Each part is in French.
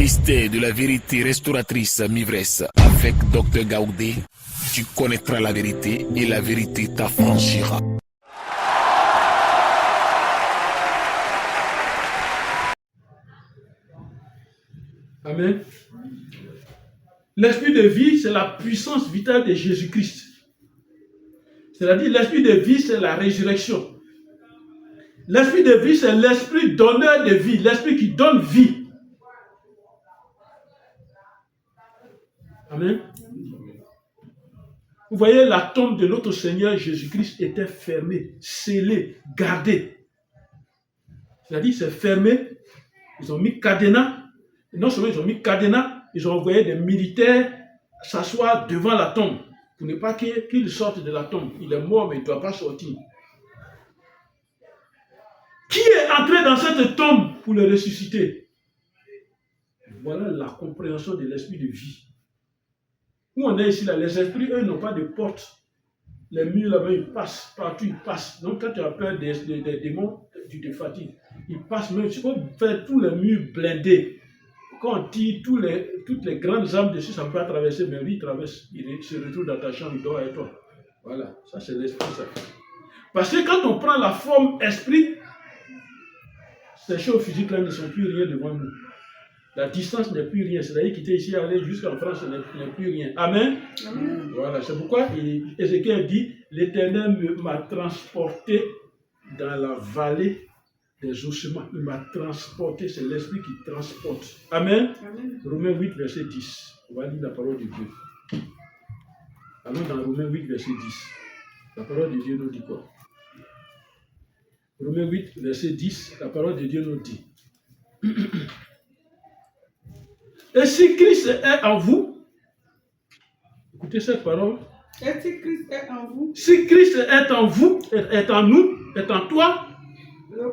mystère de la vérité restauratrice mi-vresse avec Dr Gaoudé, tu connaîtras la vérité et la vérité t'affranchira. Amen. L'esprit de vie, c'est la puissance vitale de Jésus-Christ. C'est-à-dire, l'esprit de vie, c'est la résurrection. L'esprit de vie, c'est l'esprit donneur de vie, l'esprit qui donne vie. Amen. Vous voyez, la tombe de notre Seigneur Jésus-Christ était fermée, scellée, gardée. C'est-à-dire, c'est fermé. Ils ont mis cadenas. Non seulement ils ont mis cadenas, ils ont envoyé des militaires s'asseoir devant la tombe pour ne pas qu'il sorte de la tombe. Il est mort, mais il ne doit pas sortir. Qui est entré dans cette tombe pour le ressusciter? Voilà la compréhension de l'esprit de vie. Où on est ici, là, les esprits, eux, n'ont pas de porte. Les murs là-bas, ils passent, partout ils passent. Donc quand tu as peur des démons, tu te fatigues. Ils passent même, tu peux faire tous les murs blindés. Quand on tire toutes les grandes armes dessus, ça peut pas traverser, mais lui, il traverse. Il se retrouve dans ta chambre, il dort avec toi. Voilà, ça c'est l'esprit, ça. Parce que quand on prend la forme esprit, ces choses physiques-là ne sont plus rien devant nous. La distance n'est plus rien. C'est-à-dire qu'il était ici, aller jusqu'en France, ce n'est plus rien. Amen. Amen. Voilà, c'est pourquoi Ézéchiel dit, l'Éternel m'a transporté dans la vallée des ossements. Il m'a transporté, c'est l'esprit qui transporte. Amen. Amen. Romains 8, verset 10. On va lire la parole de Dieu. Allons dans Romains 8, verset 10. La parole de Dieu nous dit quoi? Romains 8, verset 10, la parole de Dieu nous dit. Et si Christ est en vous, écoutez cette parole. Et si Christ est en vous, si Christ est en vous, est en nous, est en toi, le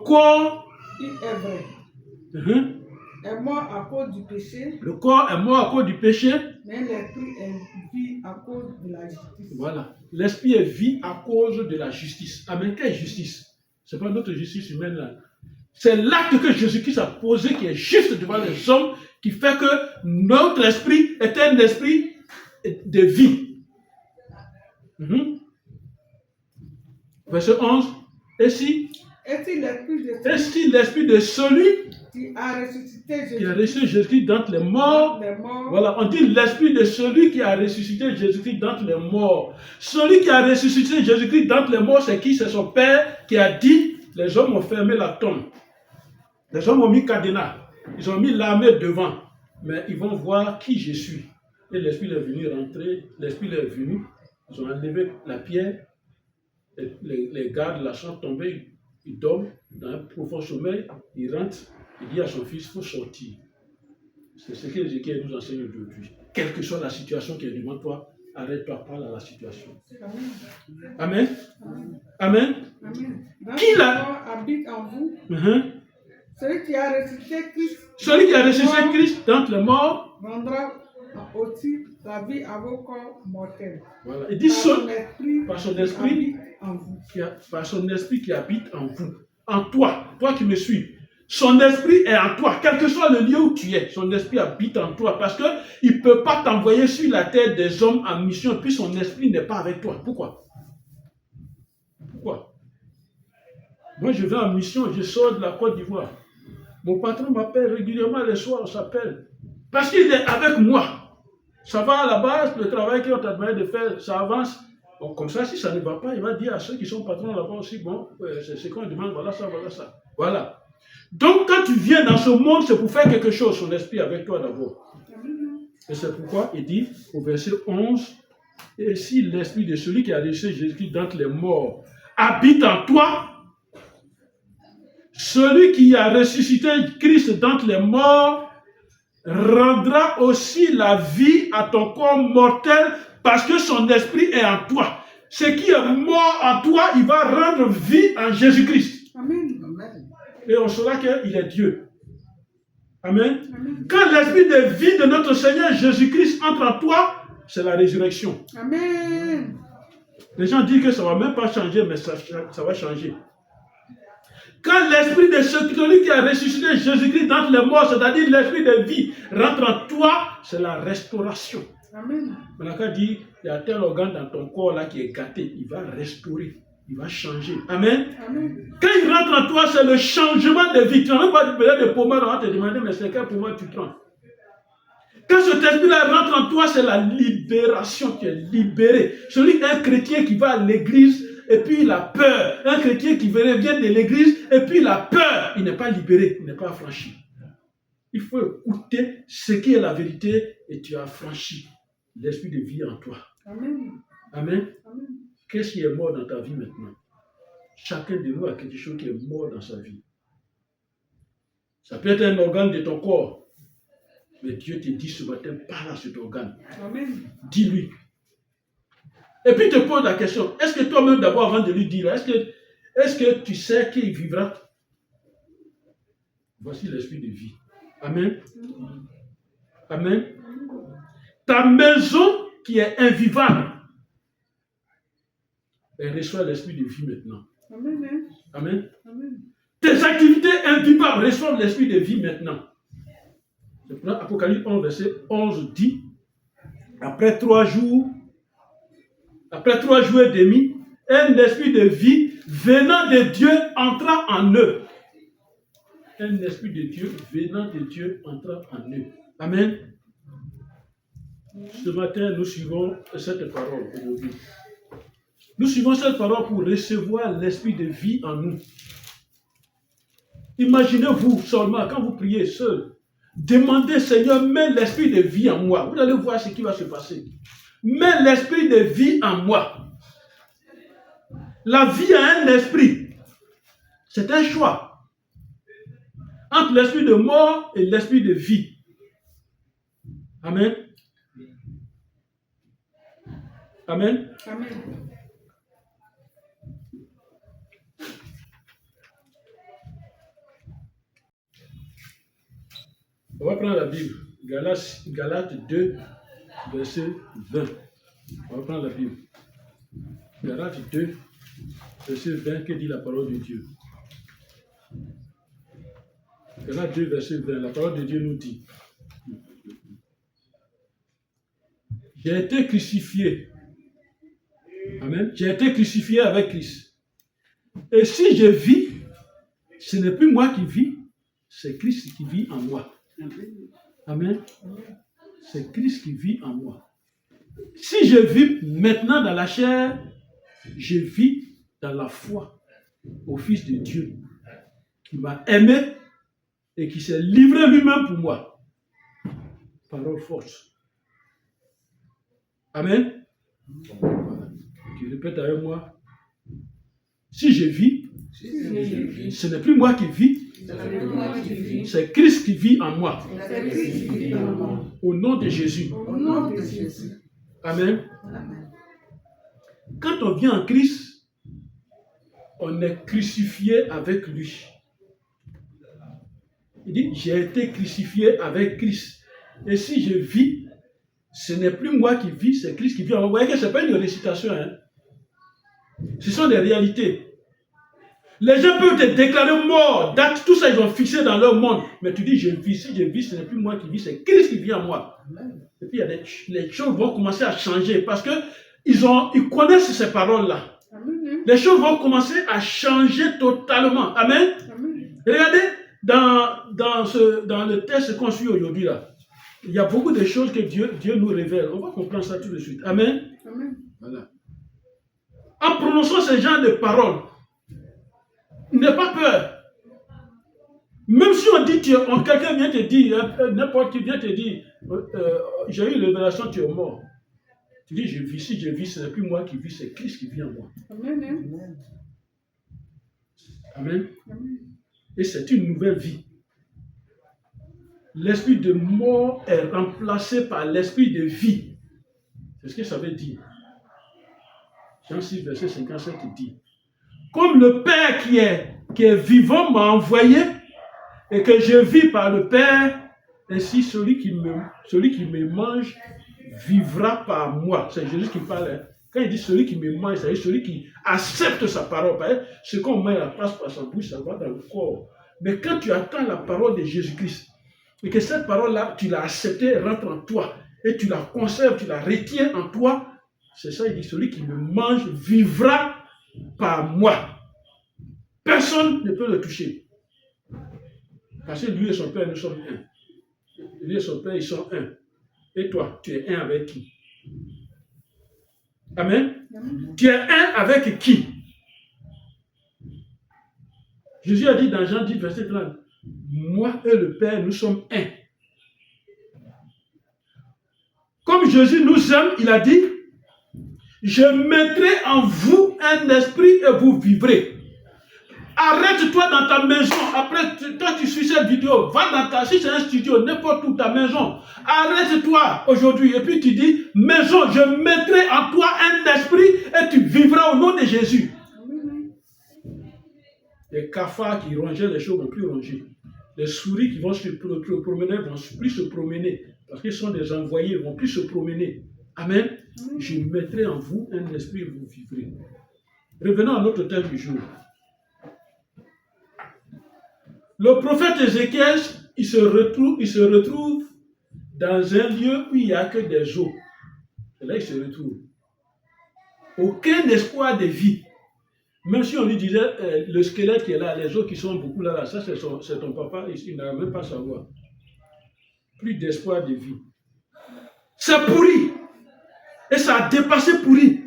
corps il est vrai. Est mort à cause du péché. Le corps est mort à cause du péché. Mais l'esprit est vie à cause de la justice. Voilà. L'esprit est vie à cause de la justice. Amen. Quelle justice? Ce n'est pas notre justice humaine là. C'est l'acte que Jésus-Christ a posé qui est juste devant les hommes qui fait que notre esprit est un esprit de vie. Verset 11. Et si l'esprit de celui qui a ressuscité Jésus-Christ d'entre les morts, voilà, on dit l'esprit de celui qui a ressuscité Jésus-Christ d'entre les morts. Celui qui a ressuscité Jésus-Christ d'entre les morts, c'est qui? C'est son Père qui a dit, les hommes ont fermé la tombe. Les hommes ont mis cadenas, ils ont mis l'armée devant, mais ils vont voir qui je suis. Et l'esprit est venu rentrer, l'esprit est venu, ils ont enlevé la pierre, les gardes la sont tombés, ils dorment dans un profond sommeil, ils rentrent, il dit à son fils, il faut sortir. C'est ce que Ézéchiel nous enseigne aujourd'hui. Quelle que soit la situation qui est devant toi, arrête-toi, parle à la situation. Amen. Amen. Amen. Qui habite en vous? Celui qui a ressuscité Christ. Celui qui a ressuscité Christ d'entre les morts rendra aussi la vie à vos corps mortels. Voilà. Il dit par son esprit qui habite en vous. En toi, toi qui me suis. Son esprit est en toi. Quel que soit le lieu où tu es, son esprit habite en toi. Parce qu'il ne peut pas t'envoyer sur la terre des hommes en mission, puis son esprit n'est pas avec toi. Pourquoi? Moi, je vais en mission, je sors de la Côte d'Ivoire. Mon patron m'appelle régulièrement les soirs, on s'appelle. Parce qu'il est avec moi. Ça va à la base, le travail qu'on t'a demandé de faire, ça avance. Bon, comme ça, si ça ne va pas, il va dire à ceux qui sont patrons là-bas aussi, bon, c'est ce qu'on demande, voilà ça, voilà ça. Voilà. Donc, quand tu viens dans ce monde, c'est pour faire quelque chose, son esprit avec toi d'abord. Et c'est pourquoi il dit, au verset 11, et si l'esprit de celui qui a ressuscité Jésus-Christ d'entre les morts habite en toi, celui qui a ressuscité Christ d'entre les morts rendra aussi la vie à ton corps mortel parce que son esprit est en toi. Ce qui est mort en toi, il va rendre vie en Jésus-Christ. Amen. Et on saura qu'il est Dieu. Amen. Amen. Quand l'esprit de vie de notre Seigneur Jésus-Christ entre en toi, c'est la résurrection. Amen. Les gens disent que ça ne va même pas changer, mais ça va changer. Quand l'esprit de celui qui a ressuscité Jésus-Christ d'entre les morts, c'est-à-dire l'esprit de vie, rentre en toi, c'est la restauration. Amen. Malaka dit, il y a tel organe dans ton corps là qui est gâté, il va restaurer, il va changer. Amen. Amen. Quand il rentre en toi, c'est le changement de vie. Tu n'as même pas de pommade, on va te demander, mais c'est quel pommade tu prends? Quand cet esprit-là rentre en toi, c'est la libération, tu es libéré. Un chrétien qui va à l'église, et puis il a peur. Un chrétien qui vient de l'église, et puis il a peur. Il n'est pas libéré, il n'est pas affranchi. Il faut écouter ce qui est la vérité, et tu as affranchi l'esprit de vie en toi. Amen. Amen. Amen. Qu'est-ce qui est mort dans ta vie maintenant? Chacun de nous a quelque chose qui est mort dans sa vie. Ça peut être un organe de ton corps. Mais Dieu te dit ce matin, parle à cet organe. Amen. Dis-lui. Et puis te pose la question, est-ce que toi-même d'abord avant de lui dire, est-ce que tu sais qu'il vivra? Voici l'esprit de vie. Amen. Amen. Ta maison qui est invivable, elle reçoit l'esprit de vie maintenant. Amen. Amen. Amen. Tes activités invivables reçoivent l'esprit de vie maintenant. Apocalypse 11, verset 11 dit, après 3 jours et demi, un esprit de vie venant de Dieu entra en eux. Un esprit de Dieu venant de Dieu entra en eux. Amen. Ce matin, nous suivons cette parole aujourd'hui. Nous suivons cette parole pour recevoir l'esprit de vie en nous. Imaginez-vous seulement, quand vous priez seul, demandez, Seigneur, mets l'esprit de vie en moi. Vous allez voir ce qui va se passer. Mets l'esprit de vie en moi. La vie a un esprit. C'est un choix. Entre l'esprit de mort et l'esprit de vie. Amen. Amen. Amen. On va prendre la Bible. Galates 2, verset 20. On va prendre la Bible. Galates 2, verset 20, que dit la parole de Dieu? Galates 2, verset 20, la parole de Dieu nous dit, j'ai été crucifié. Amen. J'ai été crucifié avec Christ. Et si je vis, ce n'est plus moi qui vis, c'est Christ qui vit en moi. Amen. C'est Christ qui vit en moi. Si je vis maintenant dans la chair, je vis dans la foi au Fils de Dieu qui m'a aimé et qui s'est livré lui-même pour moi. Parole forte. Amen. Tu répètes avec moi. Si je vis, ce n'est plus moi qui vis, c'est Christ qui vit en moi. Au nom de Jésus. Amen. Quand on vient en Christ, on est crucifié avec lui. Il dit, j'ai été crucifié avec Christ. Et si je vis, ce n'est plus moi qui vis, c'est Christ qui vit en moi. Vous voyez que ce n'est pas une récitation. Hein? Ce sont des réalités. Les gens peuvent te déclarer mort, date, tout ça ils ont fixé dans leur monde. Mais tu dis, je vis, si je vis, ce n'est plus moi qui vis, c'est Christ qui vit en moi. Et puis les choses vont commencer à changer parce que ils connaissent ces paroles-là. Les choses vont commencer à changer totalement. Amen. Regardez, dans le texte qu'on suit aujourd'hui là, il y a beaucoup de choses que Dieu nous révèle. On va comprendre ça tout de suite. Amen. Voilà. En prononçant ce genre de paroles, n'aie pas peur. Même si on dit, quelqu'un vient te dire, n'importe qui vient te dire, j'ai eu une révélation, tu es mort. Tu dis, je vis, si je vis, ce n'est plus moi qui vis, c'est Christ qui vit en moi. Amen. Amen. Et c'est une nouvelle vie. L'esprit de mort est remplacé par l'esprit de vie. C'est ce que ça veut dire. Jean 6, verset 57 dit, comme le Père qui est vivant m'a envoyé et que je vis par le Père, ainsi celui qui me mange vivra par moi. C'est Jésus qui parle. Hein? Quand il dit celui qui me mange, c'est celui qui accepte sa parole. Ce qu'on mange, la passe par sa bouche, ça va dans le corps. Mais quand tu attends la parole de Jésus-Christ, et que cette parole-là, tu l'as acceptée, elle rentre en toi, et tu la conserves, tu la retiens en toi, c'est ça, il dit, celui qui me mange vivra par moi. Personne ne peut le toucher. Parce que lui et son Père, nous sommes un. Lui et son Père, ils sont un. Et toi, tu es un avec qui? Amen. Tu es un avec qui? Jésus a dit dans Jean 10, verset 30, moi et le Père, nous sommes un. Comme Jésus nous aime, il a dit, je mettrai en vous un esprit et vous vivrez. Arrête-toi dans ta maison. Après, toi, tu suis cette vidéo. Va dans ta, si c'est un studio, n'importe où, ta maison. Arrête-toi aujourd'hui. Et puis tu dis, maison, je mettrai en toi un esprit et tu vivras au nom de Jésus. Les cafards qui rongeaient les choses ne vont plus ronger. Les souris qui vont se promener ne vont plus se promener. Parce qu'ils sont des envoyés, ils ne vont plus se promener. Amen. Je mettrai en vous un esprit et vous vivrez. Revenons à notre thème du jour. Le prophète Ézéchiel, il se retrouve dans un lieu où il n'y a que des eaux. Et là, il se retrouve. Aucun espoir de vie. Même si on lui disait, le squelette qui est là, les os qui sont beaucoup là, ça c'est ton papa, il n'a même pas savoir. Plus d'espoir de vie. C'est pourri. Et ça a dépassé pourri.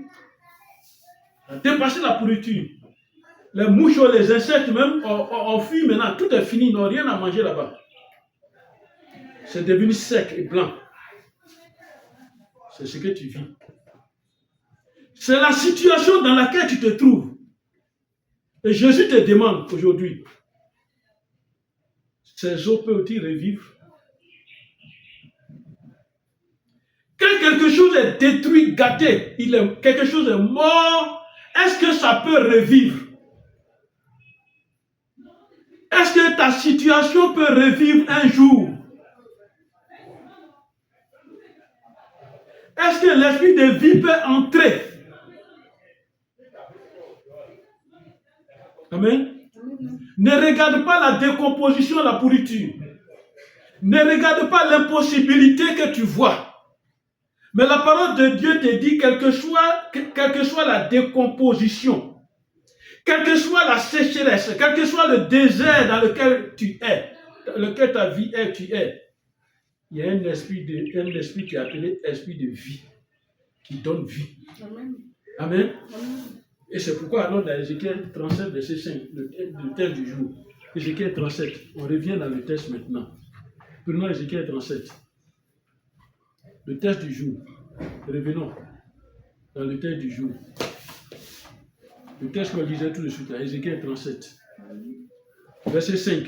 Ça a dépassé la pourriture. Les mouches, les insectes même, ont fui maintenant. Tout est fini, ils n'ont rien à manger là-bas. C'est devenu sec et blanc. C'est ce que tu vis. C'est la situation dans laquelle tu te trouves. Et Jésus te demande aujourd'hui, ces eaux peuvent-ils revivre? Quand quelque chose est détruit, gâté, quelque chose est mort, est-ce que ça peut revivre? Est-ce que ta situation peut revivre un jour? Est-ce que l'esprit de vie peut entrer? Amen. Ne regarde pas la décomposition, la pourriture. Ne regarde pas l'impossibilité que tu vois. Mais la parole de Dieu te dit, quelle que soit la décomposition, quelle que soit la sécheresse, quel que soit le désert dans lequel tu es, dans lequel ta vie est, tu es, il y a un esprit qui est appelé esprit de vie, qui donne vie. Amen. Amen. Et c'est pourquoi alors dans Ézéchiel 37, verset 5, le texte du jour, Ézéchiel 37, on revient dans le texte maintenant. Prenons Ézéchiel 37. Le texte du jour. Revenons dans le texte du jour. Le texte qu'on lisait tout de suite, à Ézéchiel 37. Verset 5.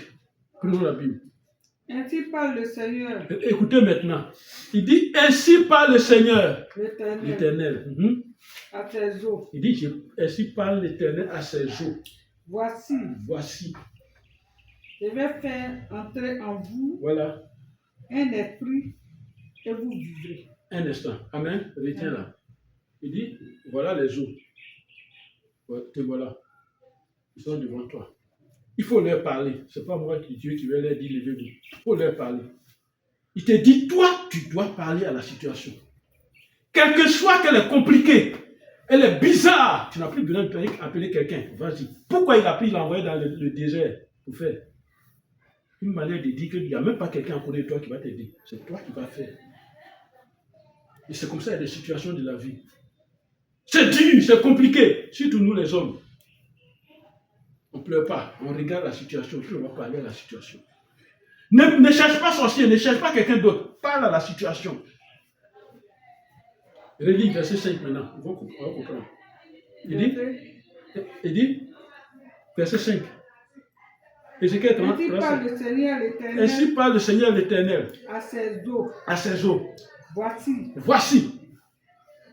Prenons la Bible. Ainsi parle le Seigneur. Écoutez maintenant. Il dit, ainsi parle le Seigneur. L'Éternel. À tes eaux. Il dit, ainsi parle l'Éternel à ses eaux. Voici. Je vais faire entrer en vous. Voilà. Un esprit et vous vivrez. Un instant. Amen. Retiens là. Il dit, voilà les eaux. Te voilà. Ils sont devant toi. Il faut leur parler. Ce n'est pas moi Dieu qui vais leur dire, levez-vous. Il faut leur parler. Il te dit, toi, tu dois parler à la situation. Quelle que soit qu'elle est compliquée, elle est bizarre. Tu n'as plus besoin d'appeler quelqu'un. Vas-y. Pourquoi il a pris, il l'a envoyé dans le désert pour faire une manière de dire qu'il n'y a même pas quelqu'un à côté de toi qui va t'aider. C'est toi qui vas faire. Et c'est comme ça, il y a des situations de la vie. C'est dur, c'est compliqué. Surtout nous les hommes. On ne pleure pas. On regarde la situation, puis on va parler à la situation. Ne cherche pas sorcier, ne cherche pas quelqu'un d'autre. Parle à la situation. Relis verset 5 maintenant. On va comprendre. Il dit, verset 5. Ézéchiel 30. Ainsi parle le Seigneur l'Éternel. À ses eaux. À ses eaux. Voici.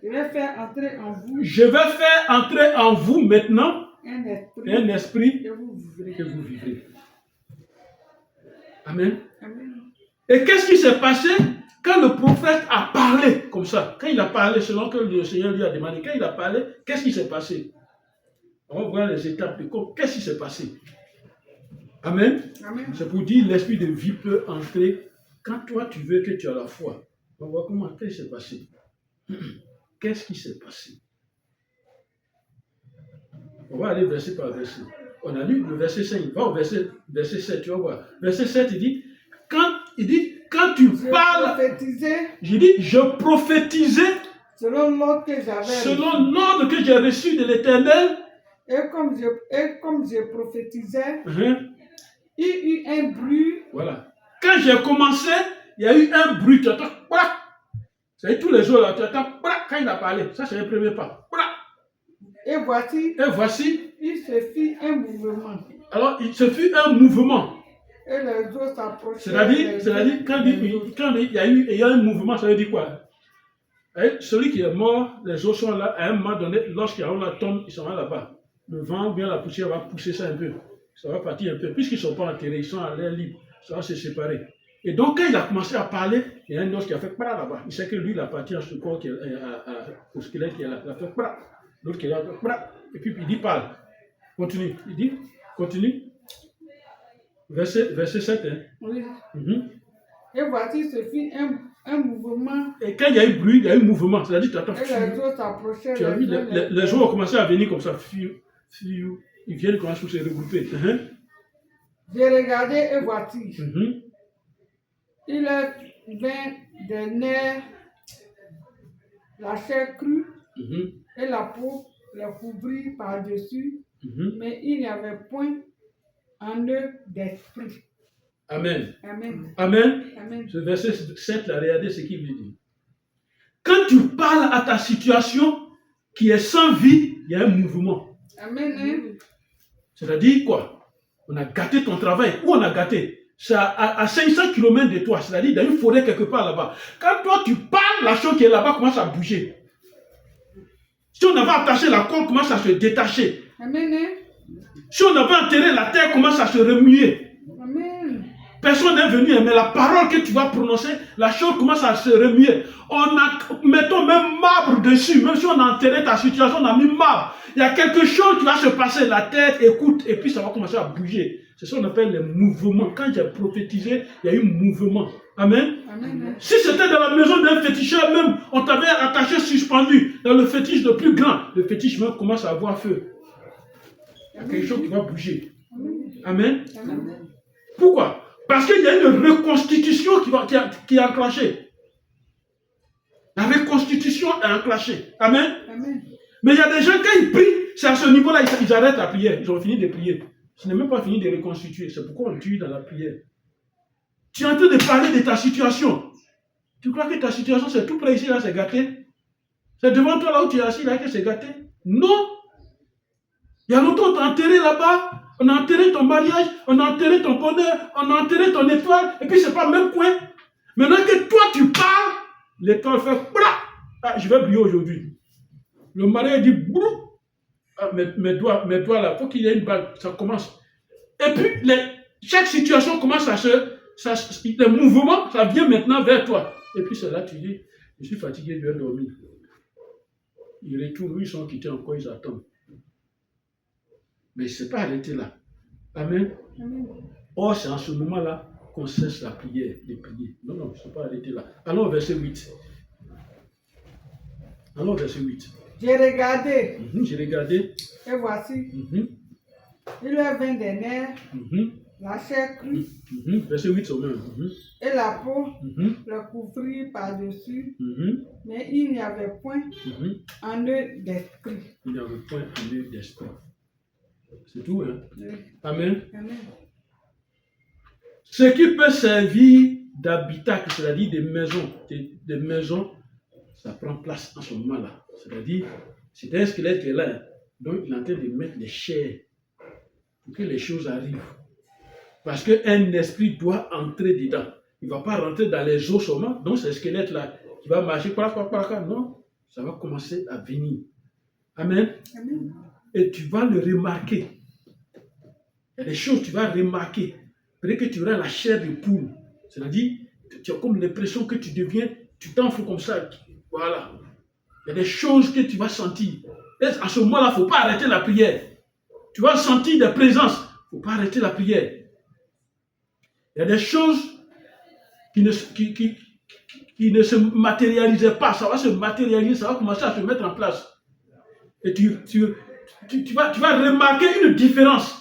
Je vais faire entrer en vous. Je vais faire entrer en vous maintenant un esprit que vous vivrez. Amen. Amen. Et qu'est-ce qui s'est passé? Quand le prophète a parlé comme ça, quand il a parlé selon que le Seigneur lui a demandé, quand il a parlé, qu'est-ce qui s'est passé? On va voir les étapes de qu'est-ce qui s'est passé. Amen. Amen. C'est pour dire l'esprit de vie peut entrer quand toi tu veux que tu as la foi. On va voir comment, qu'est-ce qui s'est passé. Qu'est-ce qui s'est passé? On va aller verset par verset. On a lu le verset 5, va au verset 7, tu vas voir. Verset 7, il dit, quand tu parles, je prophétisais selon l'ordre que j'ai reçu de l'Éternel. Et comme je prophétisais, il y a eu un bruit. Voilà. Quand j'ai commencé, il y a eu un bruit. Tu entends, c'est tous les jours là, tu entends, quand il a parlé. Ça, c'est le premier pas. Et voici, il se fit un mouvement. Alors, il se fit un mouvement. Et les autres s'approchaient. C'est-à-dire, quand il y a un mouvement, ça veut dire quoi? Celui qui est mort, les autres sont là, à un moment donné, lorsqu'il y a la tombe, ils sont là-bas. Le vent ou bien la poussière va pousser ça un peu. Ça va partir un peu. Puisqu'ils ne sont pas enterrés, ils sont à l'air libre. Ça va se séparer. Et donc, quand il a commencé à parler, il y a un autre qui a fait là-bas. Il sait que lui, il appartient à ce corps au squelette qui est là. Il a fait l'autre qui est là. Et puis, il dit parle. Continue. Il dit continue. Verset 7. Hein? Oui. Et voici, ce fit un mouvement. Et quand il y a eu bruit, il y a eu mouvement. C'est-à-dire, tu attends. Et les autres s'approchaient. Tu as vu, les gens ont commencé à venir comme ça. Ils viennent commencer à se regrouper. J'ai regardé et voici. Il vint des nerfs, la chair crue et la peau la couvrit par-dessus, mais il n'y avait point en eux d'esprit. Amen. Amen. Amen. Amen. Ce verset 7, là, regardez ce qu'il veut dire. Quand tu parles à ta situation qui est sans vie, il y a un mouvement. Amen. C'est-à-dire quoi? On a gâté ton travail. Où on a gâté? C'est à 500 km de toi. C'est-à-dire dans une forêt quelque part là-bas. Quand toi tu parles, la chose qui est là-bas commence à bouger. Si on avait attaché la corde, commence à se détacher. Amen. Si on avait enterré la terre, commence à se remuer. Amen. Personne n'est venu, mais la parole que tu vas prononcer, la chose commence à se remuer. Mettons même marbre dessus. Même si on a enterré ta situation, on a mis marbre. Il y a quelque chose qui va se passer. La tête écoute et puis ça va commencer à bouger. C'est ce qu'on appelle les mouvements. Quand j'ai prophétisé, il y a eu un mouvement. Amen. Amen. Si c'était dans la maison d'un féticheur même, on t'avait attaché suspendu dans le fétiche le plus grand. Le fétiche même commence à avoir feu. Il y a quelque chose qui va bouger. Amen. Amen. Pourquoi? Parce qu'il y a une reconstitution qui est enclenchée. La reconstitution est enclenchée. Amen. Amen. Mais il y a des gens, quand ils prient, c'est à ce niveau-là, ils arrêtent la prière. Ils ont fini de prier. Ce n'est même pas fini de reconstituer. C'est pourquoi on tue dans la prière. Tu es en train de parler de ta situation. Tu crois que ta situation, c'est tout près ici, là, c'est gâté? C'est devant toi, là où tu es assis, là, que c'est gâté? Non. Il y a longtemps, on t'a enterré là-bas. On a enterré ton mariage, on a enterré ton bonheur, on a enterré ton étoile, et puis c'est pas le même coin. Maintenant que toi tu parles, l'étoile fait ah, je vais briller aujourd'hui. Le mariage dit ah, mes doigts là, il faut qu'il y ait une balle, ça commence. Et puis chaque situation commence à les mouvements, ça vient maintenant vers toi. Et puis c'est là tu dis, je suis fatigué, je vais dormir. Ils retournent, ils sont quittés encore, ils attendent. Mais ce n'est pas arrêté là. Amen. Amen. Or, c'est en ce moment-là qu'on cesse la prière, de prier. Non, non, ce n'est pas arrêté là. Allons au verset 8. Allons au verset 8. J'ai regardé. J'ai regardé. Et voici. Il leur vint des nerfs, la chair crue. Verset 8 au même. Et la peau la couvrit par-dessus. Mais il n'y avait point en eux d'esprit. Il n'y avait point en eux d'esprit. C'est tout, hein? Oui. Amen. Amen. Ce qui peut servir d'habitacle, c'est-à-dire des maisons, ça prend place en ce moment-là. C'est-à-dire, c'est un squelette qui est là. Donc, il est en train de mettre les chairs pour que les choses arrivent. Parce qu'un esprit doit entrer dedans. Il ne va pas rentrer dans les os seulement. Donc, ce squelette-là qui va marcher par là. Non, ça va commencer à venir. Amen. Amen. Et tu vas le remarquer. Il y a des choses que tu vas remarquer. Peut-être que tu auras la chair de poule. C'est-à-dire, tu as comme l'impression que tu deviens, tu t'enfles comme ça. Voilà. Il y a des choses que tu vas sentir. Et à ce moment-là, il ne faut pas arrêter la prière. Tu vas sentir des présences. Il ne faut pas arrêter la prière. Il y a des choses qui ne se matérialisaient pas. Ça va se matérialiser, ça va commencer à se mettre en place. Et tu vas remarquer une différence.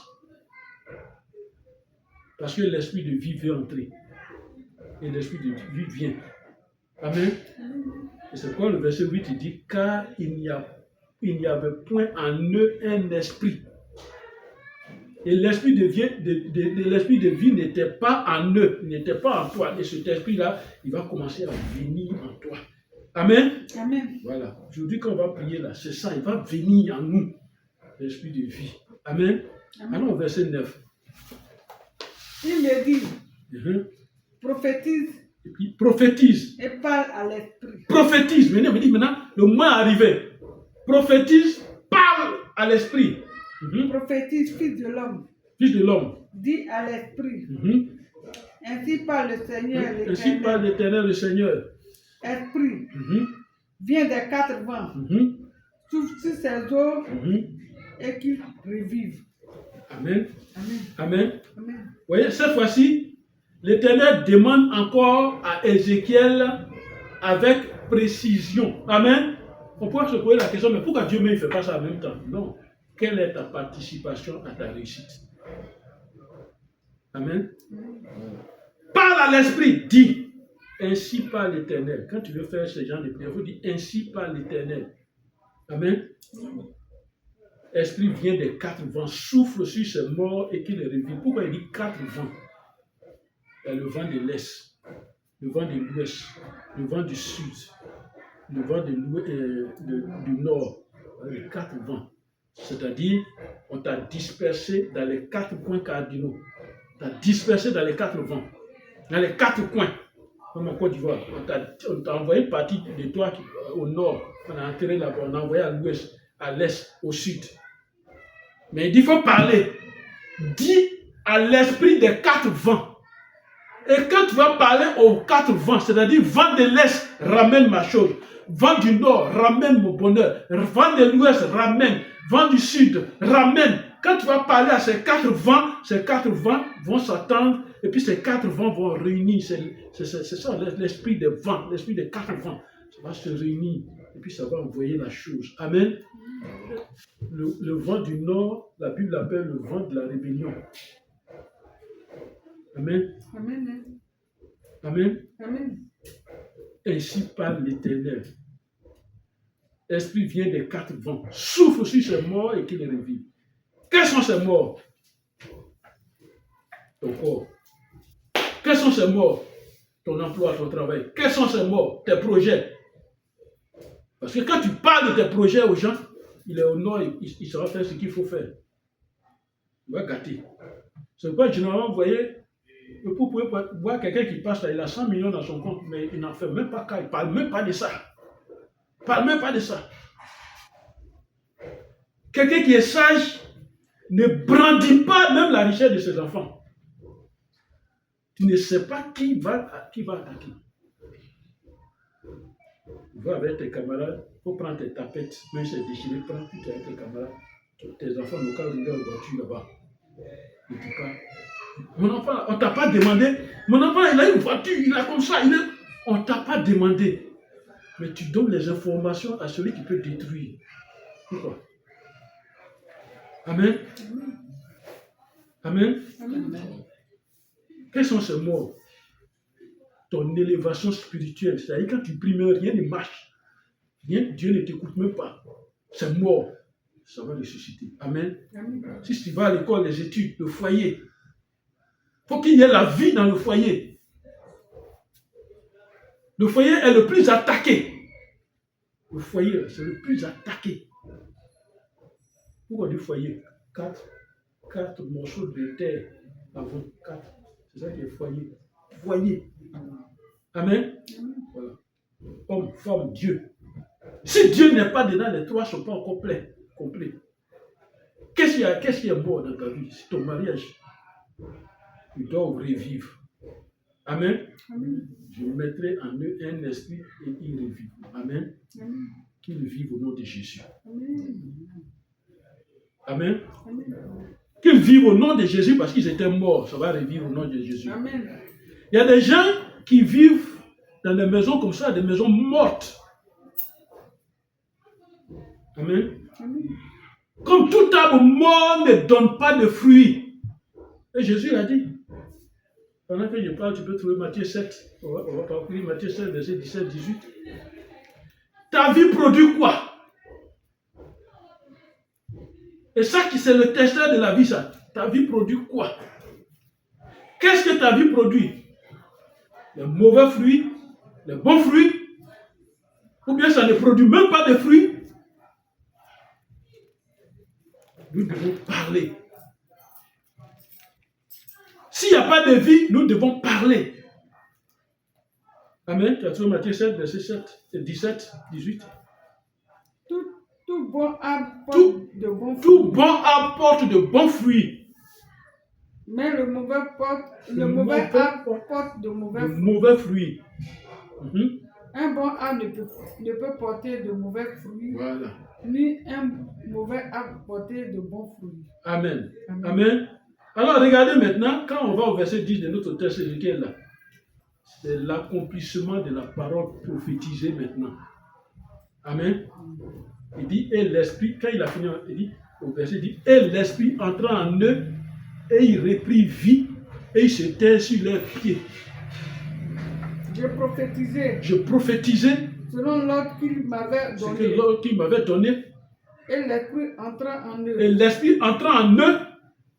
Parce que l'esprit de vie veut entrer. Et l'esprit de vie vient. Amen. Et c'est quoi le verset 8, il dit, car il n'y avait point en eux un esprit. Et l'esprit de vie n'était pas en eux, n'était pas en toi. Et cet esprit-là, il va commencer à venir en toi. Amen. Amen. Voilà. Aujourd'hui, quand on va prier là, c'est ça, il va venir en nous, l'esprit de vie. Amen. Allons au verset 9. Il me dit, prophétise. Et puis, prophétise. Et parle à l'esprit. Prophétise. Maintenant, le moment est arrivé. Prophétise, parle à l'esprit. Prophétise, fils de l'homme. Fils de l'homme. Dis à l'esprit. Ainsi parle le Seigneur l'Éternel. Ainsi parle l'Éternel le Seigneur. Esprit, viens des quatre vents. Souffle sur ses eaux et qu'il revive. Amen. Amen. Amen. Amen. Vous voyez, cette fois-ci, l'Éternel demande encore à Ézéchiel avec précision. Amen. On pourrait se poser la question, mais pourquoi Dieu ne fait pas ça en même temps? Non. Quelle est ta participation à ta réussite? Amen. Parle à l'esprit, dis. Ainsi parle l'Éternel. Quand tu veux faire ce genre de prière, il faut dire ainsi parle l'Éternel. Amen. Esprit vient des quatre vents, souffle sur ses morts et qu'il les revive. Pourquoi il dit quatre vents? Il y a le vent de l'Est, le vent de l'Ouest, le vent du Sud, le vent du Nord. Les quatre vents. C'est-à-dire, on t'a dispersé dans les quatre coins cardinaux. On t'a dispersé dans les quatre vents. Dans les quatre coins. Comme en Côte d'Ivoire. On t'a envoyé une partie de toi au nord. On a enterré là-bas. On a envoyé à l'ouest, à l'est, au sud. Mais il faut parler. Dis à l'esprit des quatre vents. Et quand tu vas parler aux quatre vents, c'est-à-dire vent de l'est, ramène ma chose. Vent du nord, ramène mon bonheur. Vent de l'ouest, ramène. Vent du sud, ramène. Quand tu vas parler à ces quatre vents vont s'attendre. Et puis ces quatre vents vont réunir. C'est ça l'esprit des vents, l'esprit des quatre vents. Ça va se réunir. Et puis ça va envoyer la chose. Amen. Le vent du nord, la Bible l'appelle le vent de la rébellion. Amen. Amen. Amen. Amen. Ainsi parle l'Éternel. L'esprit vient des quatre vents, souffle sur ces morts et qu'il les revive. Quels sont ces morts? Ton corps. Quels sont ces morts? Ton emploi, ton travail. Quels sont ces morts? Tes projets. Parce que quand tu parles de tes projets aux gens, il est au nord, il saura faire ce qu'il faut faire. Il va gâter. C'est pourquoi généralement, vous voyez, vous pouvez voir quelqu'un qui passe là, il a 100 millions dans son compte, mais il n'en fait même pas cas, il ne parle même pas de ça. Il ne parle même pas de ça. Quelqu'un qui est sage ne brandit pas même la richesse de ses enfants. Tu ne sais pas qui va attaquer. Tu vas avec tes camarades, il faut prendre tes tapettes, même si c'est déchiré, prends tout avec tes camarades. Tes enfants n'ont qu'à rouler en voiture là-bas. Et tu pars. Mon enfant, on ne t'a pas demandé. Mon enfant, il a une voiture, il a comme ça. On ne t'a pas demandé. Mais tu donnes les informations à celui qui peut détruire. Pourquoi? Amen. Amen. Amen. Quels sont ces mots? Ton élévation spirituelle. C'est-à-dire quand tu pries, rien ne marche. Dieu ne t'écoute même pas. C'est mort. Ça va ressusciter. Amen. Amen. Si tu vas à l'école, les études, le foyer, il faut qu'il y ait la vie dans le foyer. Le foyer est le plus attaqué. Le foyer, c'est le plus attaqué. Pourquoi du foyer? 4 morceaux de terre avant 4. C'est ça qui est foyer. Foyer. Amen. Voilà. Homme, femme, Dieu. Si Dieu n'est pas dedans, les trois ne sont pas encore complets. Qu'est-ce qui est mort dans ta vie? C'est ton mariage. Tu dois revivre. Amen. Amen. Je mettrai en eux un esprit et ils revivent. Amen. Amen. Qu'ils vivent au nom de Jésus. Amen. Amen. Amen. Qu'ils vivent au nom de Jésus parce qu'ils étaient morts. Ça va revivre au nom de Jésus. Amen. Il y a des gens qui vivent dans des maisons comme ça, des maisons mortes. Amen. Amen. Comme tout arbre mort ne donne pas de fruits. Et Jésus l'a dit. Pendant que je parle, tu peux trouver Matthieu 7. On va parcourir Matthieu 7, verset 17, 18. Ta vie produit quoi? Et ça, c'est le testeur de la vie, ça. Ta vie produit quoi? Qu'est-ce que ta vie produit? Les mauvais fruits, les bons fruits? Ou bien ça ne produit même pas de fruits? Nous devons parler. S'il n'y a pas de vie, nous devons parler. Amen. Tu as trouvé Matthieu 7, verset 7, 17, 18. Tout bon apporte de bons fruits. Tout bon apporte de bons fruits. Mais le mauvais apporte de mauvais fruits. Mhm. Un bon arbre ne peut porter de mauvais fruits. Voilà. Ni un mauvais arbre porter de bons fruits. Amen. Amen. Amen. Alors regardez maintenant, quand on va au verset 10 de notre texte, c'est lequel là? C'est l'accomplissement de la parole prophétisée maintenant. Amen. Il dit, et l'esprit, quand il a fini, il dit, au verset 10, et l'esprit entra en eux, et il reprit vie, et il se tait sur leurs pieds. Je prophétisais Selon l'ordre qu'il m'avait ce donné. que l'ordre qu'il m'avait donné. Et l'esprit entra en eux. Et l'esprit entra en eux,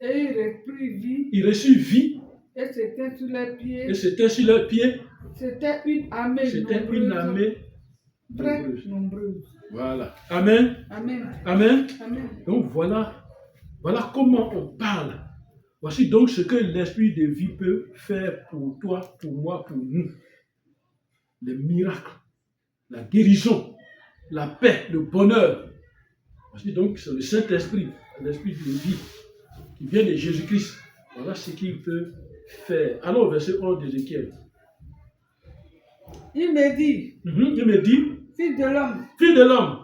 Et il reprit vie. il reçut vie, Et c'était sur leurs pieds. et c'était sur leurs pieds. C'était une armée C'était nombreuse. une armée Très nombreuse. nombreuse. Voilà. Amen. Amen. Amen. Amen. Donc voilà comment on parle. Voici donc ce que l'esprit de vie peut faire pour toi, pour moi, pour nous. Les miracles, la guérison, la paix, le bonheur. Voici donc c'est le Saint-Esprit, l'esprit de vie qui vient de Jésus-Christ. Voilà ce qu'il peut faire. Alors verset 11 d'Ézéchiel. Il me dit, Il me dit, fils de l'homme,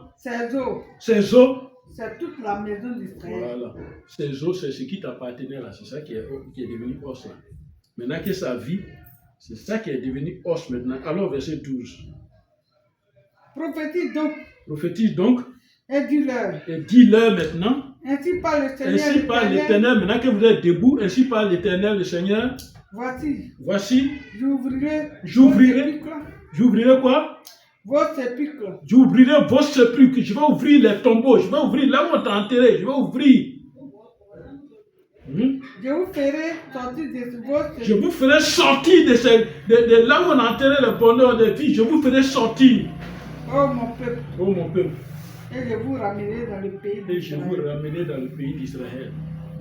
ces eaux, c'est toute la maison d'Israël. voilà. Ces eaux, c'est ce qui t'appartenait là. C'est ça qui est devenu os là. Maintenant que sa vie, c'est ça qui est devenu os maintenant. Alors verset 12. Prophétise donc. Et dis-leur. Et dis-leur maintenant. Ainsi parle le Seigneur. Ainsi parle l'Éternel. Maintenant que vous êtes debout, ainsi parle l'Éternel, le Seigneur. Voici. J'ouvrirai quoi? Vos sépulcres. J'ouvrirai vos sépulcres. Je vais ouvrir les tombeaux. Je vais ouvrir là où on t'a enterré. Je vais ouvrir. Je vous ferai sortir de vos sépulcres. Je vous ferai sortir de là où on a enterré le bonheur de vie. Je vous ferai sortir. Oh mon peuple. Oh mon peuple. Et je vous ramènerai dans le pays d'Israël. Et je vous ramènerai dans le pays d'Israël.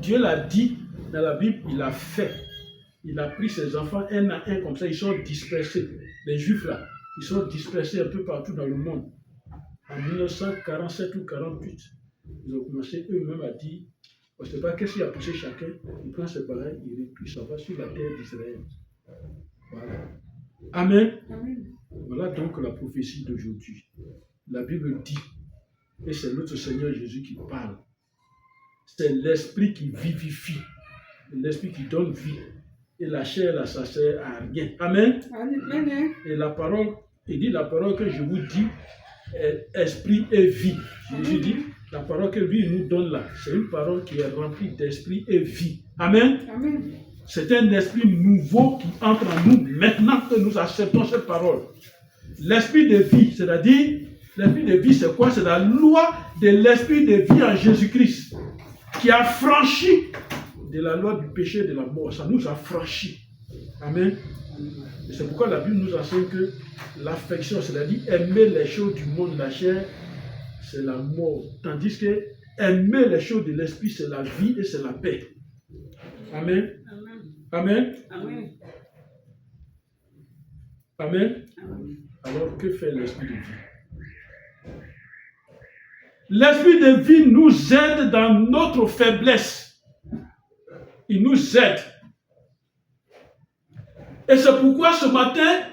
Dieu l'a dit dans la Bible, il l'a fait. Il a pris ses enfants un à un comme ça, ils sont dispersés. Les Juifs là, ils sont dispersés un peu partout dans le monde. En 1947 ou 48, ils ont commencé eux-mêmes à dire, on ne sait pas qu'est-ce qui a poussé chacun, il prend ses bagages, il s'en va sur la terre d'Israël. Voilà. Amen. Amen. Voilà donc la prophétie d'aujourd'hui. La Bible dit, et c'est notre Seigneur Jésus qui parle, c'est l'esprit qui vivifie, l'esprit qui donne vie. Et la chair, là, ça sert à rien. Amen. Amen. Et la parole, il dit la parole que je vous dis est esprit et vie. Jésus dit, la parole que lui nous donne là, c'est une parole qui est remplie d'esprit et vie. Amen. Amen. C'est un esprit nouveau qui entre en nous maintenant que nous acceptons cette parole. L'esprit de vie, c'est-à-dire, l'esprit de vie, c'est quoi? C'est la loi de l'esprit de vie en Jésus-Christ qui a franchi de la loi du péché et de la mort. Ça nous a franchi. Amen. Et c'est pourquoi la Bible nous enseigne que l'affection, c'est-à-dire aimer les choses du monde, la chair, c'est la mort. Tandis que aimer les choses de l'esprit, c'est la vie et c'est la paix. Amen. Amen. Amen. Amen. Alors, que fait l'esprit de vie? L'esprit de vie nous aide dans notre faiblesse. Il nous aide. Et c'est pourquoi ce matin,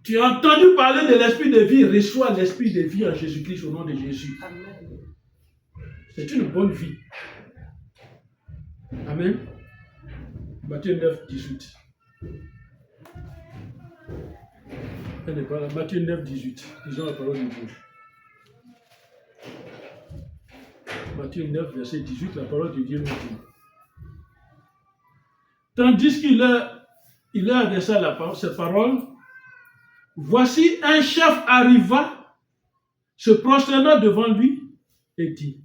tu as entendu parler de l'esprit de vie, reçois l'esprit de vie en Jésus-Christ au nom de Jésus. Amen. C'est une bonne vie. Amen. Matthieu 9, 18. Matthieu 9, 18. Disons la parole de Dieu. Matthieu 9, verset 18, la parole de Dieu nous dit. Tandis qu'il a adressé ces paroles, voici un chef arriva, se prosterna devant lui et dit,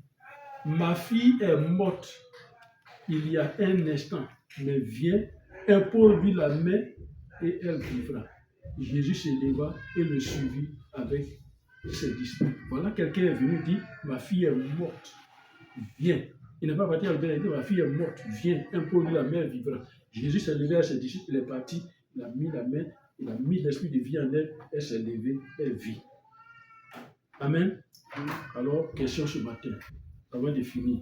ma fille est morte il y a un instant, mais viens, impose-lui la main et elle vivra. Jésus se leva et le suivit avec ses disciples. Voilà, quelqu'un est venu dire, ma fille est morte, viens. Il n'est pas parti avec elle, il dit, ma fille est morte, viens, impose-lui la main, elle vivra. Jésus s'est levé à ses disciples, il est parti, il a mis la main, il a mis l'esprit de vie en elle, elle s'est levée, elle vit. Amen. Alors, question ce matin, avant de finir.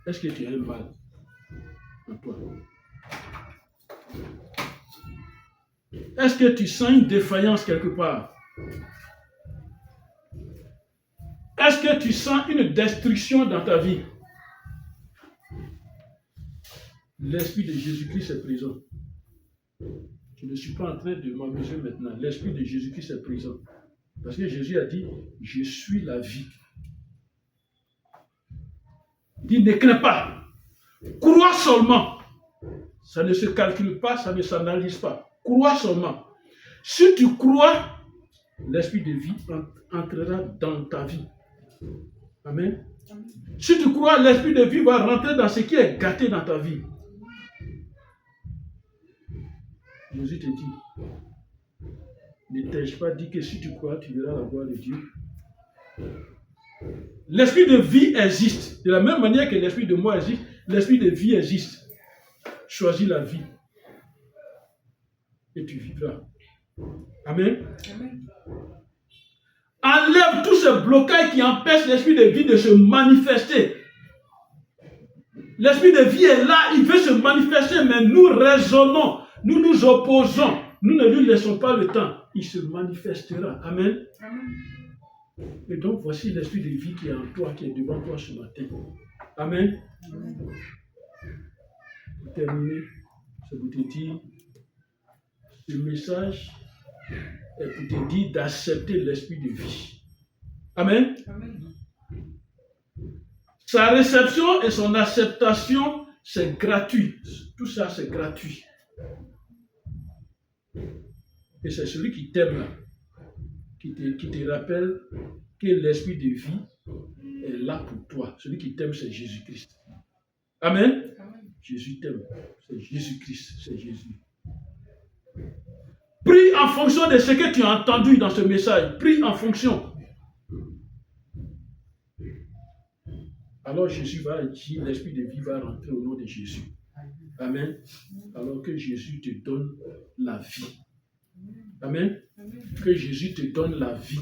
Est-ce que tu as un mal en toi? Est-ce que tu sens une défaillance quelque part? Est-ce que tu sens une destruction dans ta vie? L'Esprit de Jésus-Christ est présent. Je ne suis pas en train de m'amuser maintenant. L'Esprit de Jésus-Christ est présent. Parce que Jésus a dit, je suis la vie. Il dit, ne crains pas. Crois seulement. Ça ne se calcule pas, ça ne s'analyse pas. Crois seulement. Si tu crois, l'Esprit de vie entrera dans ta vie. Amen. Si tu crois, l'Esprit de vie va rentrer dans ce qui est gâté dans ta vie. Jésus te dit, ne t'ai-je pas dit que si tu crois, tu verras la gloire de Dieu? L'esprit de vie existe. De la même manière que l'esprit de moi existe, l'esprit de vie existe. Choisis la vie. Et tu vivras. Amen. Amen. Enlève tous ces blocages qui empêchent l'esprit de vie de se manifester. L'esprit de vie est là, il veut se manifester, mais nous raisonnons, nous nous opposons, nous ne lui laissons pas le temps. Il se manifestera. Amen. Amen. Et donc, voici l'esprit de vie qui est en toi, qui est devant toi ce matin. Amen. Amen. Pour terminer, je vous te dis, ce message est pour te dire d'accepter l'esprit de vie. Amen. Amen. Sa réception et son acceptation, c'est gratuit. Tout ça, c'est gratuit. Et c'est celui qui t'aime là, qui te rappelle que l'esprit de vie est là pour toi. Celui qui t'aime, c'est Jésus-Christ. Amen. Amen. Jésus t'aime. C'est Jésus-Christ, c'est Jésus. Prie en fonction de ce que tu as entendu dans ce message. Prie en fonction. Alors Jésus va dire, l'esprit de vie va rentrer au nom de Jésus. Amen. Alors que Jésus te donne la vie. Amen. Que Jésus te donne la vie.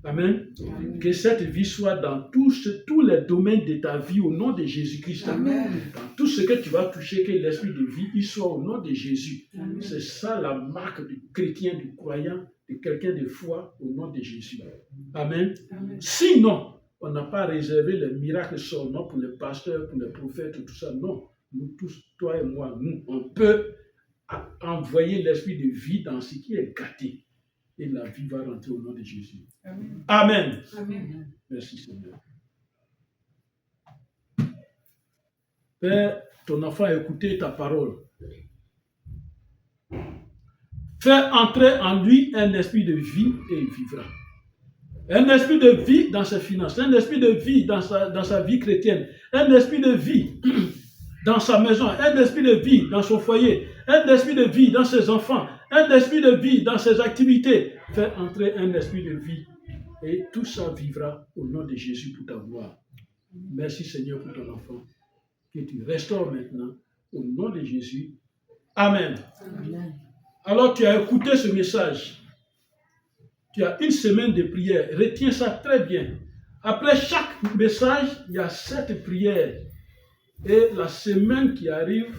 Amen. Amen. Que cette vie soit dans tous les domaines de ta vie au nom de Jésus-Christ. Amen. Dans tout ce que tu vas toucher, que l'esprit de vie, il soit au nom de Jésus. Amen. C'est ça la marque du chrétien, du croyant, de quelqu'un de foi au nom de Jésus. Amen. Amen. Sinon, on n'a pas réservé les miracles seulement pour les pasteurs, pour les prophètes, tout ça. Non. Nous tous, toi et moi, nous, on peut envoyer l'esprit de vie dans ce qui est gâté. Et la vie va rentrer au nom de Jésus. Amen. Amen. Amen. Merci Seigneur. Père, ton enfant a écouté ta parole. Fais entrer en lui un esprit de vie et il vivra. Un esprit de vie dans ses finances, un esprit de vie dans sa vie chrétienne, un esprit de vie dans sa maison, un esprit de vie dans son foyer, un esprit de vie dans ses enfants, un esprit de vie dans ses activités. Fais entrer un esprit de vie et tout ça vivra au nom de Jésus pour ta gloire. Merci Seigneur pour ton enfant. Que tu restaures maintenant au nom de Jésus. Amen. Amen. Alors tu as écouté ce message. Tu as une semaine de prière. Retiens ça très bien. Après chaque message, il y a 7 prières. Et la semaine qui arrive,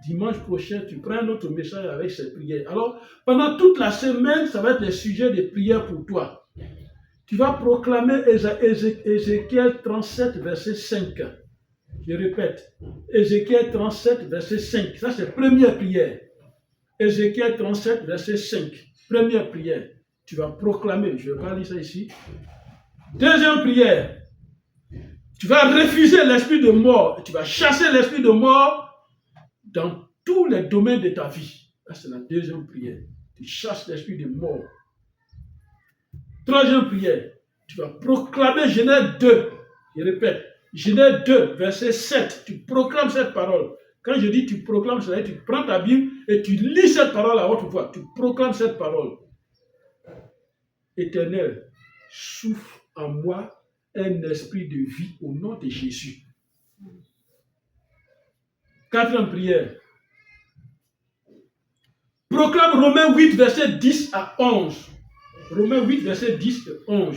dimanche prochain, tu prends un autre message avec cette prière. Alors, pendant toute la semaine, ça va être des sujets de prière pour toi. Tu vas proclamer Ézéchiel 37, verset 5. Je répète, Ézéchiel 37, verset 5. Ça, c'est première prière. Ézéchiel 37, verset 5. Première prière. Tu vas proclamer, je ne vais pas lire ça ici. Deuxième prière. Tu vas refuser l'esprit de mort. Tu vas chasser l'esprit de mort dans tous les domaines de ta vie. Ça, c'est la deuxième prière. Tu chasses l'esprit de mort. Troisième prière. Tu vas proclamer Genèse 2. Je répète. Genèse 2, verset 7. Tu proclames cette parole. Quand je dis tu proclames cela, tu prends ta Bible et tu lis cette parole à haute voix. Tu proclames cette parole. Éternel, souffle en moi un esprit de vie au nom de Jésus. Quatrième prière. Proclame Romains 8, verset 10 à 11. Romains 8, verset 10 à 11.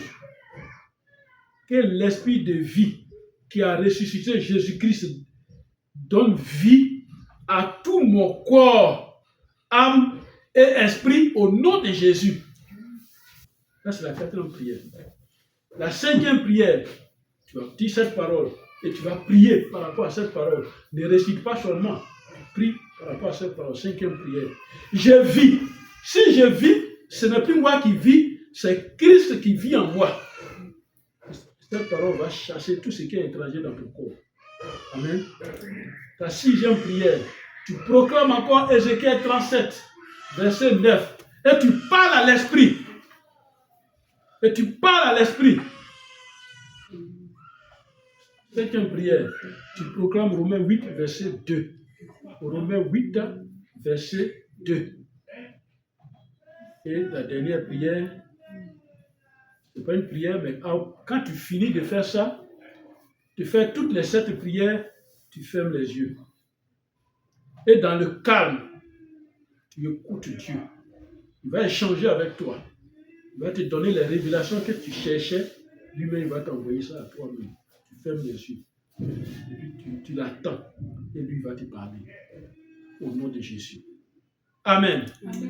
Que l'esprit de vie qui a ressuscité Jésus-Christ donne vie à tout mon corps, âme et esprit au nom de Jésus. Ça, c'est la quatrième prière. La cinquième prière, tu vas dire cette parole et tu vas prier par rapport à cette parole. Ne récite pas seulement, tu pries par rapport à cette parole. Cinquième prière. Je vis. Si je vis, ce n'est plus moi qui vis, c'est Christ qui vit en moi. Cette parole va chasser tout ce qui est étranger dans ton corps. Amen. Ta sixième prière, tu proclames encore Ézéchiel 37, verset 9, et tu parles à l'esprit. Et tu parles à l'esprit. Septième prière, tu proclames Romains 8, verset 2. Romains 8, verset 2. Et la dernière prière, ce n'est pas une prière, mais quand tu finis de faire ça, tu fais toutes les 7 prières, tu fermes les yeux. Et dans le calme, tu écoutes Dieu. Il va échanger avec toi. Il va te donner les révélations que tu cherchais. Lui-même, il va t'envoyer ça à toi-même. Tu fermes les yeux. Et puis tu l'attends. Et lui va te parler. Au nom de Jésus. Amen. Amen.